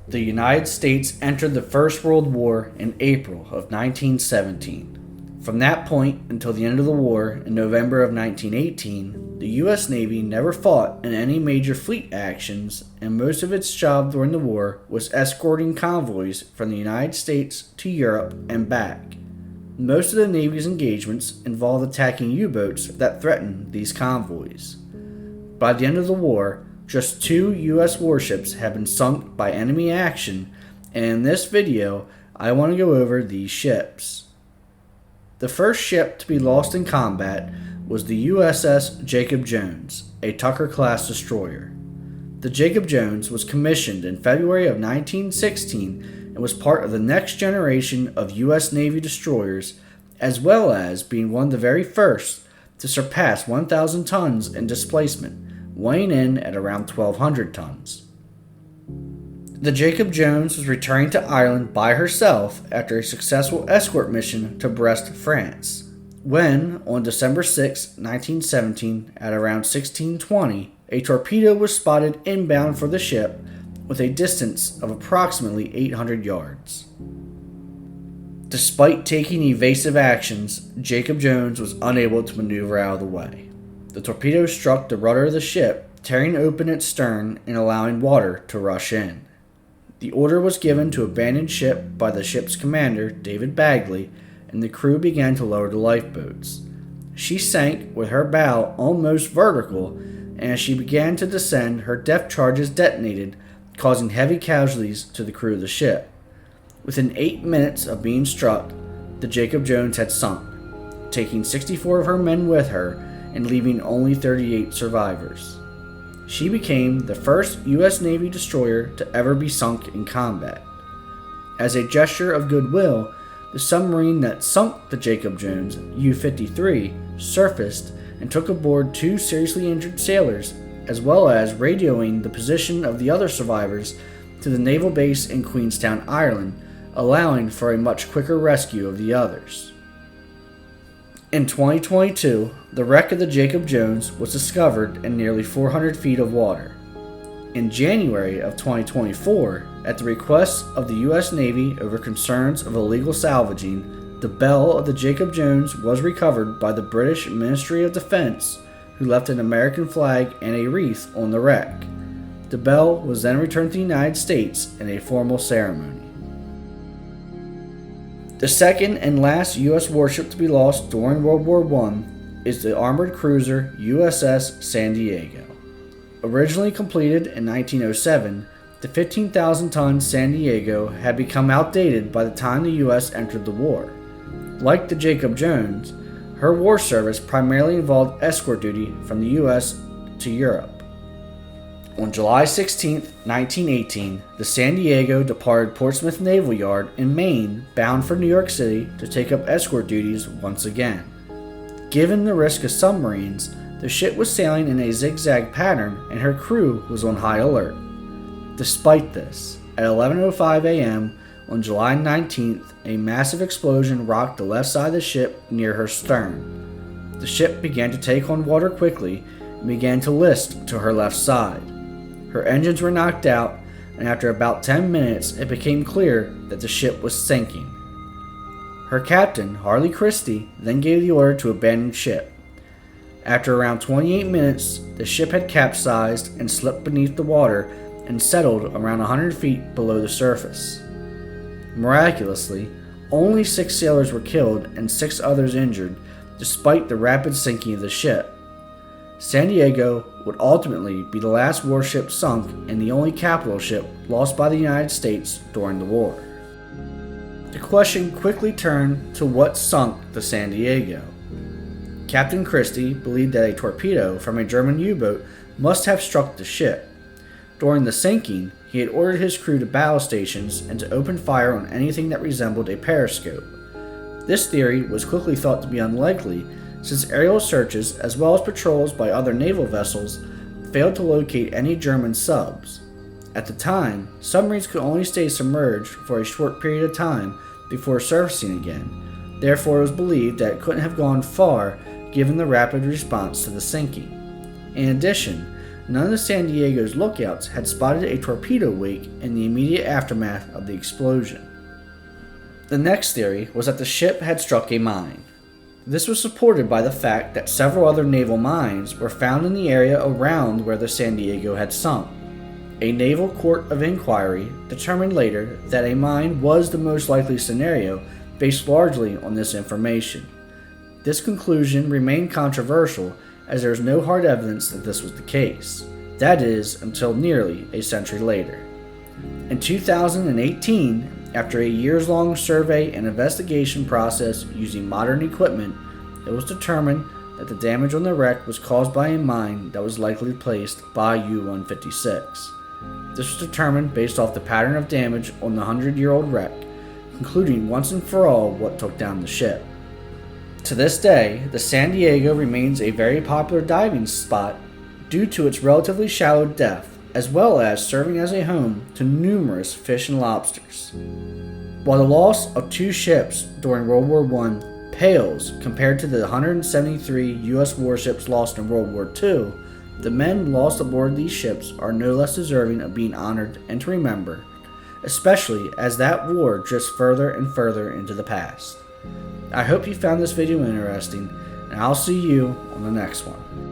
The United States entered the First World War in April of 1917. From that point until the end of the war in November of 1918, the U.S. Navy never fought in any major fleet actions, and most of its job during the war was escorting convoys from the United States to Europe and back. Most of the Navy's engagements involved attacking U-boats that threatened these convoys. By the end of the war, just 2 U.S. warships have been sunk by enemy action, and in this video, I want to go over these ships. The first ship to be lost in combat was the USS Jacob Jones, a Tucker-class destroyer. The Jacob Jones was commissioned in February of 1916 and was part of the next generation of U.S. Navy destroyers, as well as being one of the very first to surpass 1,000 tons in displacement, weighing in at around 1,200 tons. The Jacob Jones was returning to Ireland by herself after a successful escort mission to Brest, France, when, on December 6, 1917, at around 16:20, a torpedo was spotted inbound for the ship with a distance of approximately 800 yards. Despite taking evasive actions, Jacob Jones was unable to maneuver out of the way. The torpedo struck the rudder of the ship, tearing open its stern and allowing water to rush in. The order was given to abandon ship by the ship's commander, David Bagley, and the crew began to lower the lifeboats. She sank with her bow almost vertical, and as she began to descend, her depth charges detonated, causing heavy casualties to the crew of the ship. Within 8 minutes of being struck, the Jacob Jones had sunk, taking 64 of her men with her and leaving only 38 survivors. She became the first U.S. Navy destroyer to ever be sunk in combat. As a gesture of goodwill, the submarine that sunk the Jacob Jones, U-53, surfaced and took aboard 2 seriously injured sailors, as well as radioing the position of the other survivors to the naval base in Queenstown, Ireland, allowing for a much quicker rescue of the others. In 2022, the wreck of the Jacob Jones was discovered in nearly 400 feet of water. In January of 2024, at the request of the U.S. Navy over concerns of illegal salvaging, the bell of the Jacob Jones was recovered by the British Ministry of Defense, who left an American flag and a wreath on the wreck. The bell was then returned to the United States in a formal ceremony. The second and last U.S. warship to be lost during World War I is the armored cruiser USS San Diego. Originally completed in 1907, the 15,000-ton San Diego had become outdated by the time the U.S. entered the war. Like the Jacob Jones, her war service primarily involved escort duty from the U.S. to Europe. On July 16, 1918, the San Diego departed Portsmouth Naval Yard in Maine, bound for New York City to take up escort duties once again. Given the risk of submarines, the ship was sailing in a zigzag pattern and her crew was on high alert. Despite this, at 11:05 a.m. on July 19th, a massive explosion rocked the left side of the ship near her stern. The ship began to take on water quickly and began to list to her left side. Her engines were knocked out, and after about 10 minutes, it became clear that the ship was sinking. Her captain, Harley Christie, then gave the order to abandon ship. After around 28 minutes, the ship had capsized and slipped beneath the water and settled around 100 feet below the surface. Miraculously, only 6 sailors were killed and 6 others injured, despite the rapid sinking of the ship. San Diego would ultimately be the last warship sunk and the only capital ship lost by the United States during the war. The question quickly turned to what sunk the San Diego. Captain Christie believed that a torpedo from a German U-boat must have struck the ship. During the sinking, he had ordered his crew to battle stations and to open fire on anything that resembled a periscope. This theory was quickly thought to be unlikely, since aerial searches, as well as patrols by other naval vessels, failed to locate any German subs. At the time, submarines could only stay submerged for a short period of time before surfacing again. Therefore, it was believed that it couldn't have gone far given the rapid response to the sinking. In addition, none of the San Diego's lookouts had spotted a torpedo wake in the immediate aftermath of the explosion. The next theory was that the ship had struck a mine. This was supported by the fact that several other naval mines were found in the area around where the San Diego had sunk. A naval court of inquiry determined later that a mine was the most likely scenario based largely on this information. This conclusion remained controversial as there is no hard evidence that this was the case. That is, until nearly a century later. In 2018, after a years-long survey and investigation process using modern equipment, it was determined that the damage on the wreck was caused by a mine that was likely placed by U-156. This was determined based off the pattern of damage on the 100-year-old wreck, concluding once and for all what took down the ship. To this day, the San Diego remains a very popular diving spot due to its relatively shallow depth, as well as serving as a home to numerous fish and lobsters. While the loss of 2 ships during World War I pales compared to the 173 U.S. warships lost in World War II, the men lost aboard these ships are no less deserving of being honored and to remember, especially as that war drifts further and further into the past. I hope you found this video interesting, and I'll see you on the next one.